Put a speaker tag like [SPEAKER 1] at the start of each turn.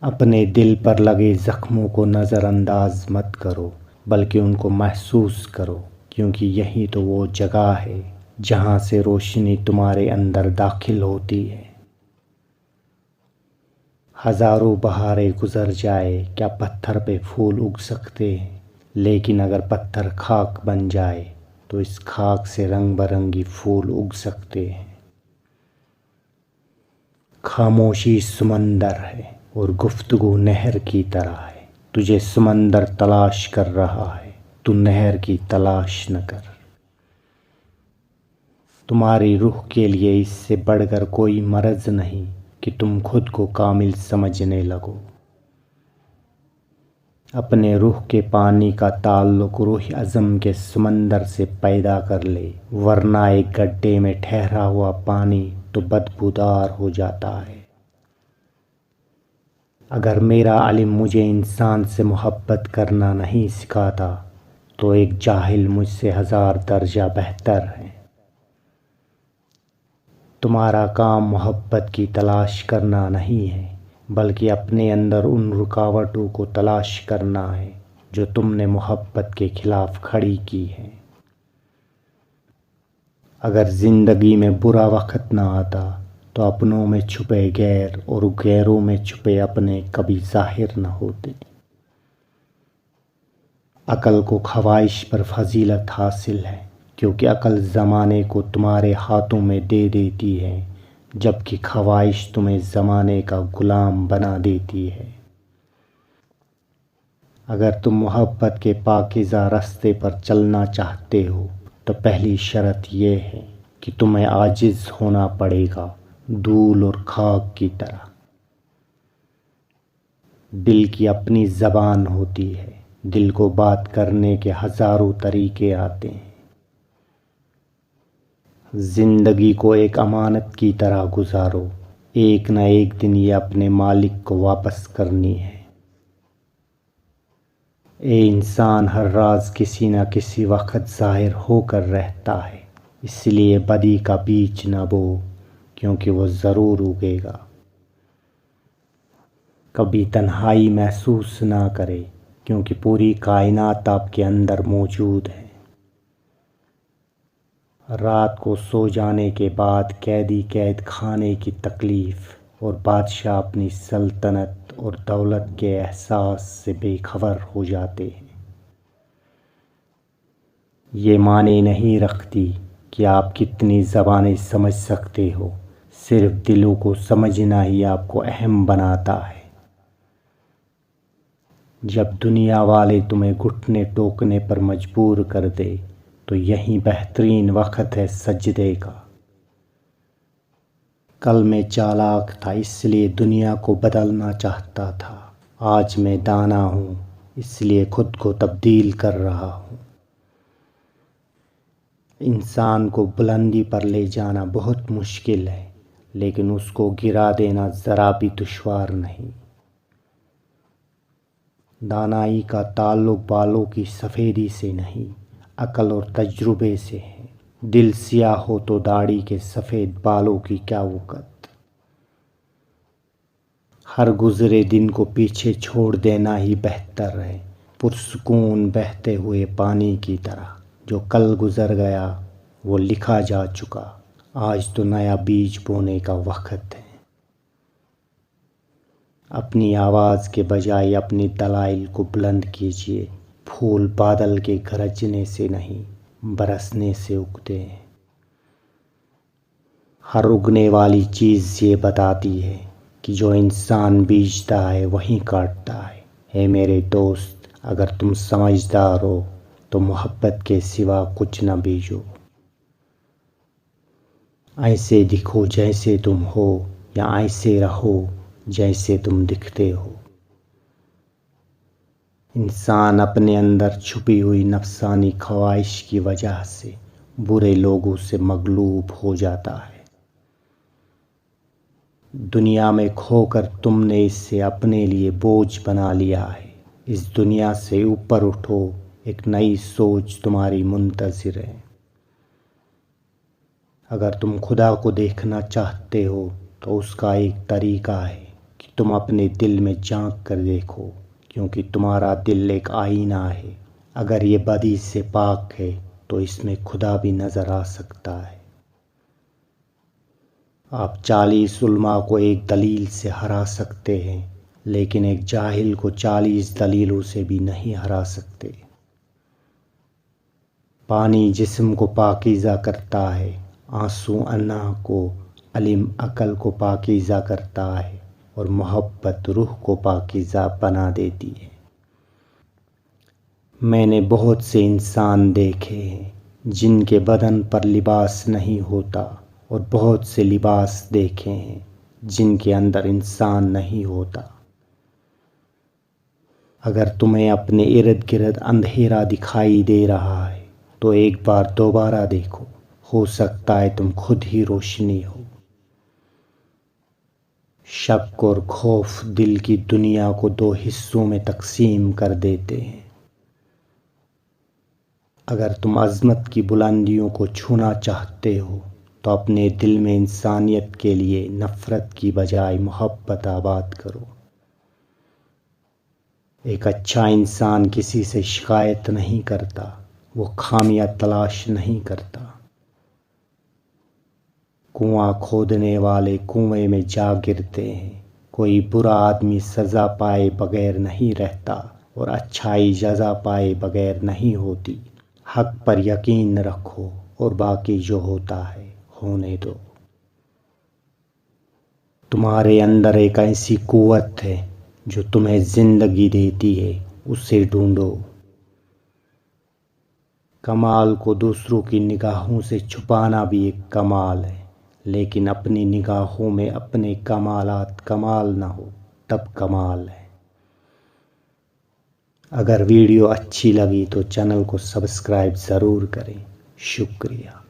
[SPEAKER 1] اپنے دل پر لگے زخموں کو نظر انداز مت کرو، بلکہ ان کو محسوس کرو، کیونکہ یہی تو وہ جگہ ہے جہاں سے روشنی تمہارے اندر داخل ہوتی ہے۔ ہزاروں بہاریں گزر جائے کیا پتھر پہ پھول اگ سکتے ہیں، لیکن اگر پتھر خاک بن جائے تو اس خاک سے رنگ برنگی پھول اگ سکتے ہیں۔ خاموشی سمندر ہے اور گفتگو نہر کی طرح ہے، تجھے سمندر تلاش کر رہا ہے، تو نہر کی تلاش نہ کر۔ تمہاری روح کے لیے اس سے بڑھ کر کوئی مرض نہیں کہ تم خود کو کامل سمجھنے لگو۔ اپنے روح کے پانی کا تعلق روح عظم کے سمندر سے پیدا کر لے، ورنہ ایک گڈھے میں ٹھہرا ہوا پانی تو بدبودار ہو جاتا ہے۔ اگر میرا علم مجھے انسان سے محبت کرنا نہیں سکھاتا تو ایک جاہل مجھ سے 1000 درجہ بہتر ہے۔ تمہارا کام محبت کی تلاش کرنا نہیں ہے، بلکہ اپنے اندر ان رکاوٹوں کو تلاش کرنا ہے جو تم نے محبت کے خلاف کھڑی کی ہیں۔ اگر زندگی میں برا وقت نہ آتا تو اپنوں میں چھپے غیر اور غیروں میں چھپے اپنے کبھی ظاہر نہ ہوتے۔ عقل کو خواہش پر فضیلت حاصل ہے، کیونکہ عقل زمانے کو تمہارے ہاتھوں میں دے دیتی ہے، جبکہ خواہش تمہیں زمانے کا غلام بنا دیتی ہے۔ اگر تم محبت کے پاکیزہ راستے پر چلنا چاہتے ہو تو پہلی شرط یہ ہے کہ تمہیں عاجز ہونا پڑے گا، دھول اور خاک کی طرح۔ دل کی اپنی زبان ہوتی ہے، دل کو بات کرنے کے ہزاروں طریقے آتے ہیں۔ زندگی کو ایک امانت کی طرح گزارو، ایک نہ ایک دن یہ اپنے مالک کو واپس کرنی ہے۔ اے انسان، ہر راز کسی نہ کسی وقت ظاہر ہو کر رہتا ہے، اس لیے بدی کا بیج نہ بو، کیونکہ وہ ضرور اگے گا۔ کبھی تنہائی محسوس نہ کرے، کیونکہ پوری کائنات آپ کے اندر موجود ہے۔ رات کو سو جانے کے بعد قیدی قید خانے کی تکلیف اور بادشاہ اپنی سلطنت اور دولت کے احساس سے بے خبر ہو جاتے ہیں۔ یہ معنی نہیں رکھتی کہ آپ کتنی زبانیں سمجھ سکتے ہو، صرف دلوں کو سمجھنا ہی آپ کو اہم بناتا ہے۔ جب دنیا والے تمہیں گھٹنے ٹوکنے پر مجبور کر دے تو یہی بہترین وقت ہے سجدے کا۔ کل میں چالاک تھا، اس لیے دنیا کو بدلنا چاہتا تھا، آج میں دانا ہوں، اس لیے خود کو تبدیل کر رہا ہوں۔ انسان کو بلندی پر لے جانا بہت مشکل ہے، لیکن اس کو گرا دینا ذرا بھی دشوار نہیں۔ دانائی کا تعلق بالوں کی سفیدی سے نہیں، عقل اور تجربے سے ہے۔ دل سیاہ ہو تو داڑھی کے سفید بالوں کی کیا وقت۔ ہر گزرے دن کو پیچھے چھوڑ دینا ہی بہتر ہے، پرسکون بہتے ہوئے پانی کی طرح۔ جو کل گزر گیا وہ لکھا جا چکا، آج تو نیا بیج بونے کا وقت ہے۔ اپنی آواز کے بجائے اپنی دلائل کو بلند کیجیے۔ پھول بادل کے گرجنے سے نہیں، برسنے سے اگتے ہیں۔ ہر اگنے والی چیز یہ بتاتی ہے کہ جو انسان بیجتا ہے وہیں کاٹتا ہے۔ اے میرے دوست، اگر تم سمجھدار ہو تو محبت کے سوا کچھ نہ بیجو۔ ایسے دکھو جیسے تم ہو، یا ایسے رہو جیسے تم دکھتے ہو۔ انسان اپنے اندر چھپی ہوئی نفسانی خواہش کی وجہ سے برے لوگوں سے مغلوب ہو جاتا ہے۔ دنیا میں کھو کر تم نے اسے اپنے لیے بوجھ بنا لیا ہے۔ اس دنیا سے اوپر اٹھو، ایک نئی سوچ تمہاری منتظر ہے۔ اگر تم خدا کو دیکھنا چاہتے ہو تو اس کا ایک طریقہ ہے کہ تم اپنے دل میں جھانک کر دیکھو، کیونکہ تمہارا دل ایک آئینہ ہے۔ اگر یہ بدی سے پاک ہے تو اس میں خدا بھی نظر آ سکتا ہے۔ آپ 40 علماء کو ایک دلیل سے ہرا سکتے ہیں، لیکن ایک جاہل کو 40 دلیلوں سے بھی نہیں ہرا سکتے۔ پانی جسم کو پاکیزہ کرتا ہے، آنسو انا کو، علم عقل کو پاکیزہ کرتا ہے، اور محبت روح کو پاکیزہ بنا دیتی ہے۔ میں نے بہت سے انسان دیکھے ہیں جن کے بدن پر لباس نہیں ہوتا، اور بہت سے لباس دیکھے ہیں جن کے اندر انسان نہیں ہوتا۔ اگر تمہیں اپنے ارد گرد اندھیرا دکھائی دے رہا ہے تو ایک بار دوبارہ دیکھو، ہو سکتا ہے تم خود ہی روشنی ہو۔ شک اور خوف دل کی دنیا کو 2 حصوں میں تقسیم کر دیتے ہیں۔ اگر تم عظمت کی بلندیوں کو چھونا چاہتے ہو تو اپنے دل میں انسانیت کے لیے نفرت کی بجائے محبت آباد کرو۔ ایک اچھا انسان کسی سے شکایت نہیں کرتا، وہ خامیاں تلاش نہیں کرتا۔ کنواں کھودنے والے کنویں میں جا گرتے ہیں۔ کوئی برا آدمی سزا پائے بغیر نہیں رہتا، اور اچھائی جزا پائے بغیر نہیں ہوتی۔ حق پر یقین رکھو اور باقی جو ہوتا ہے ہونے دو۔ تمہارے اندر ایک ایسی قوت ہے جو تمہیں زندگی دیتی ہے، اسے ڈھونڈو۔ کمال کو دوسروں کی نگاہوں سے چھپانا بھی ایک کمال ہے، لیکن اپنی نگاہوں میں اپنے کمالات کمال نہ ہو تب کمال ہے۔ اگر ویڈیو اچھی لگی تو چینل کو سبسکرائب ضرور کریں۔ شکریہ۔